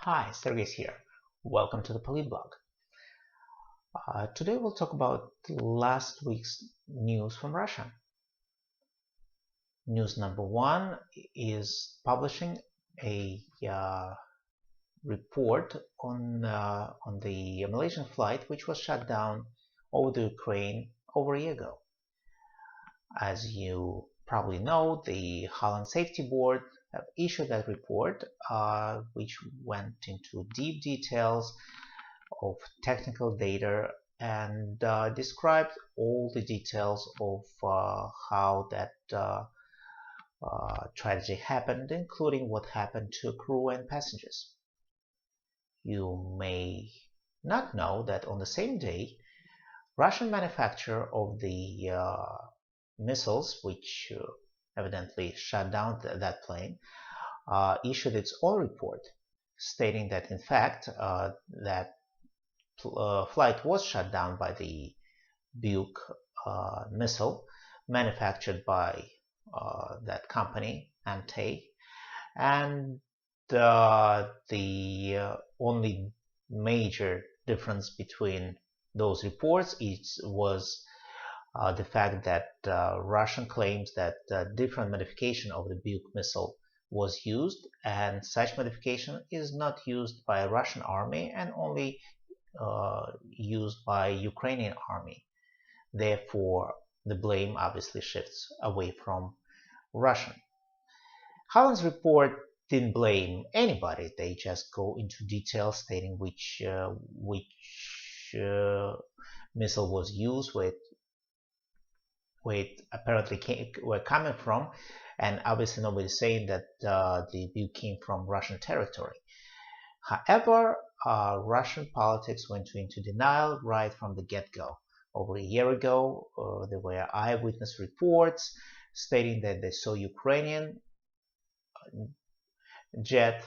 Hi, Sergey here. Welcome to the Politblog. Today we'll talk about last week's news from Russia. News number one is publishing a report on the Malaysian flight which was shut down over the Ukraine over a year ago. As you probably know, the Holland Safety Board have issued that report, which went into deep details of technical data and described all the details of how that tragedy happened, including what happened to crew and passengers. You may not know that on the same day, Russian manufacturer of the missiles, which evidently shut down that plane, issued its own report stating that in fact that flight was shut down by the Buk missile manufactured by that company, Ante, and the only major difference between those reports was the fact that Russian claims that different modification of the Buk missile was used, and such modification is not used by a Russian army and only used by Ukrainian army. Therefore, the blame obviously shifts away from Russian. Holland's report didn't blame anybody. They just go into detail stating which missile was used, where it apparently were coming from, and obviously nobody's saying that the Buk came from Russian territory. However, Russian politics went into denial right from the get-go. Over a year ago, there were eyewitness reports stating that they saw Ukrainian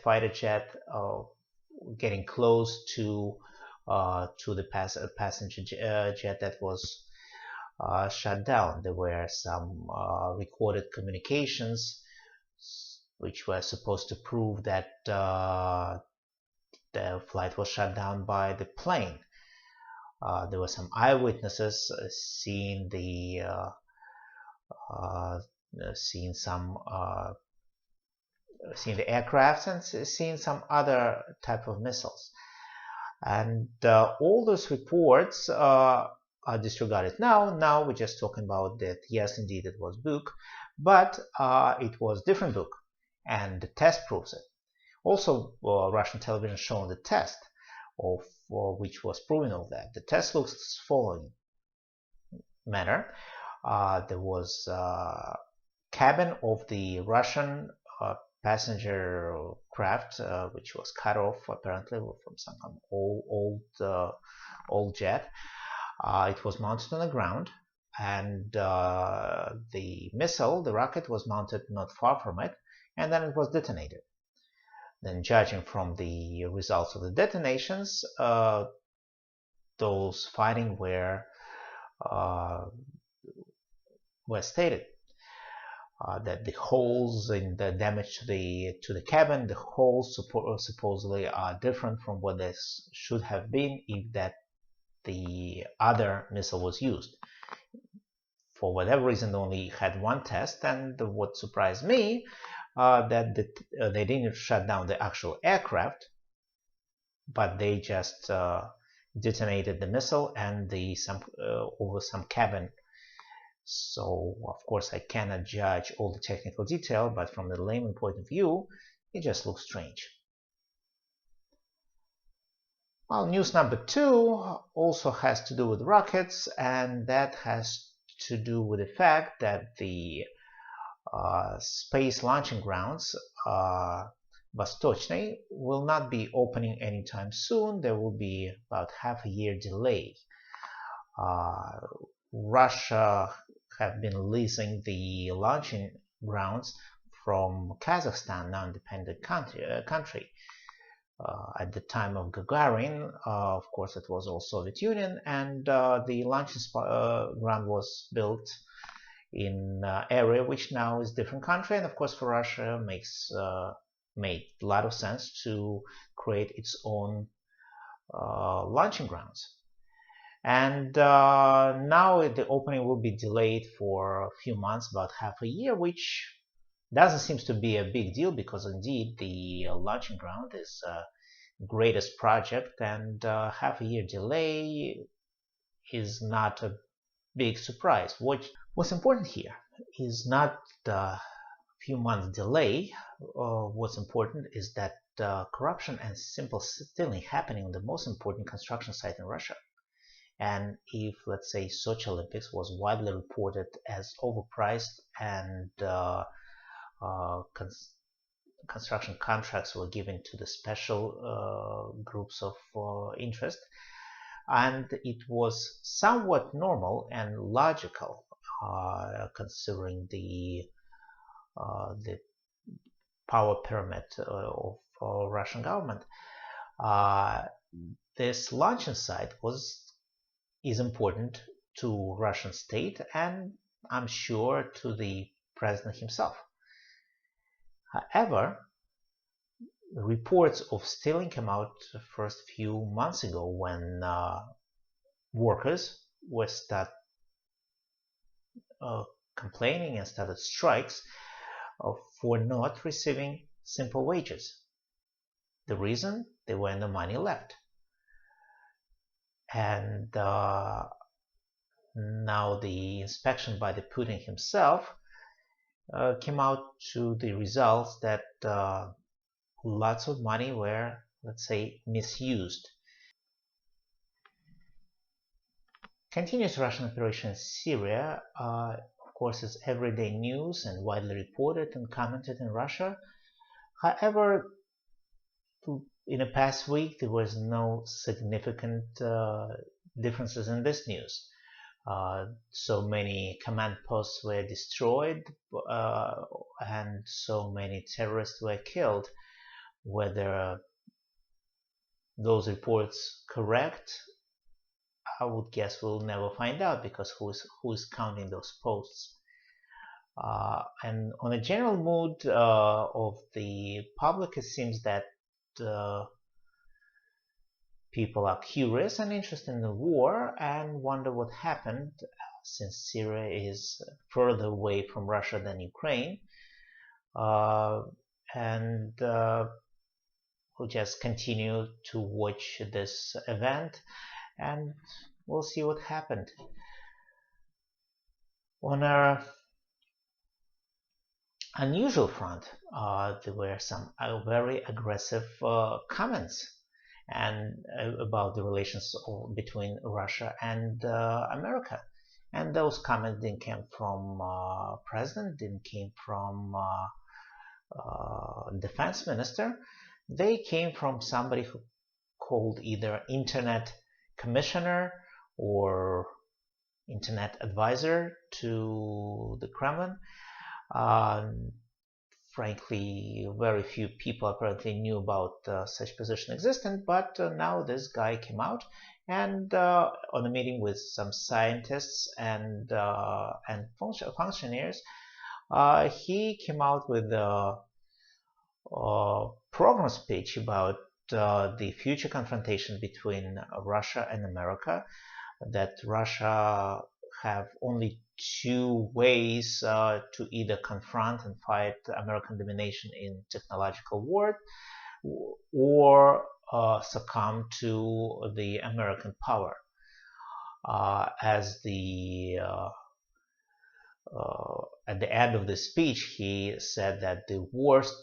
fighter jet, getting close to the passenger jet that was shut down. There were some recorded communications which were supposed to prove that the flight was shut down by the plane. There were some eyewitnesses seeing the aircraft and seeing some other type of missiles. And all those reports are disregarded now. Now we're just talking about that. Yes, indeed, it was Buk, but it was different Buk, and the test proves it. Also, Russian television showing the test of which was proving all that. The test looks as following manner. There was cabin of the Russian passenger craft, which was cut off apparently from some old jet. It was mounted on the ground, and the missile, the rocket, was mounted not far from it, and then it was detonated. Then, judging from the results of the detonations, those findings were stated. That the holes in the damage to the cabin, the holes supposedly are different from what they should have been if that the other missile was used. For whatever reason, they only had one test, and what surprised me that they didn't shut down the actual aircraft, but they just detonated the missile and over some cabin. So, of course, I cannot judge all the technical detail, but from the layman point of view, it just looks strange. Well, news number two also has to do with rockets, and that has to do with the fact that the space launching grounds, Vostochny, will not be opening anytime soon. There will be about half a year delay. Russia have been leasing the launching grounds from Kazakhstan, now independent country. At the time of Gagarin, of course, it was all Soviet Union, and the launching ground was built in area which now is different country, and of course for Russia makes made a lot of sense to create its own launching grounds. And now the opening will be delayed for a few months, about half a year, which doesn't seem to be a big deal because indeed the launching ground is greatest project, and half a year delay is not a big surprise. What's important here is not the few months delay. What's important is that corruption and simple stealing happening on the most important construction site in Russia. And if, let's say, Sochi Olympics was widely reported as overpriced and construction contracts were given to the special groups of interest, and it was somewhat normal and logical considering the power pyramid of Russian government. This launching site is important to Russian state and I'm sure to the president himself. However, reports of stealing came out the first few months ago when workers were complaining and started strikes for not receiving simple wages. The reason? There were no money left. And now the inspection by the Putin himself came out to the results that lots of money were, let's say, misused. Continuous Russian operation in Syria, of course, is everyday news and widely reported and commented in Russia. However, in the past week, there was no significant differences in this news. So many command posts were destroyed and so many terrorists were killed. Whether those reports correct, I would guess we'll never find out because who is counting those posts. And on a general mood of the public, it seems that people are curious and interested in the war and wonder what happened since Syria is further away from Russia than Ukraine. And we'll just continue to watch this event and we'll see what happened. On a unusual front, there were some very aggressive comments and about the relations between Russia and America. And those comments didn't come from president, didn't came from defense minister. They came from somebody who called either internet commissioner or internet advisor to the Kremlin. Frankly, very few people apparently knew about such position existent, but now this guy came out and on a meeting with some scientists and functionaries, he came out with a program speech about the future confrontation between Russia and America, that Russia have only two ways to either confront and fight American domination in technological war or succumb to the American power. At the end of the speech, he said that the worst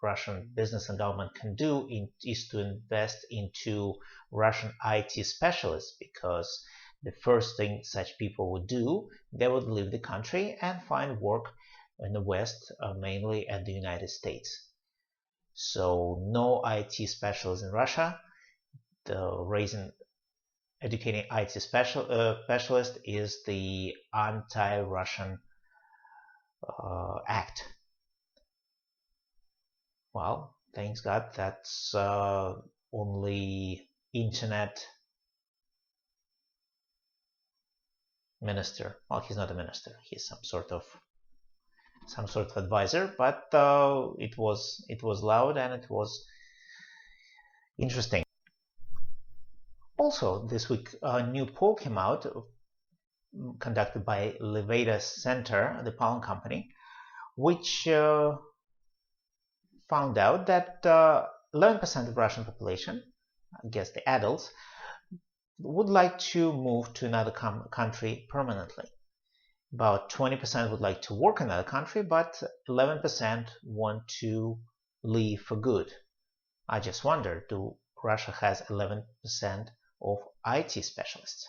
Russian business and government can do is to invest into Russian IT specialists, because the first thing such people would do, they would leave the country and find work in the West, mainly at the United States. So no IT specialists in Russia. Educating IT specialist is the anti-Russian act. Well, thanks God, that's only internet minister. Well, he's not a minister. He's some sort of some sort of advisor, but it was loud and it was interesting. Also, this week a new poll came out conducted by Levada Center, the pollen company, which found out that 11% of Russian population, I guess the adults, would like to move to another country permanently. About 20% would like to work in another country, but 11% want to leave for good. I just wonder, do Russia has 11% of IT specialists?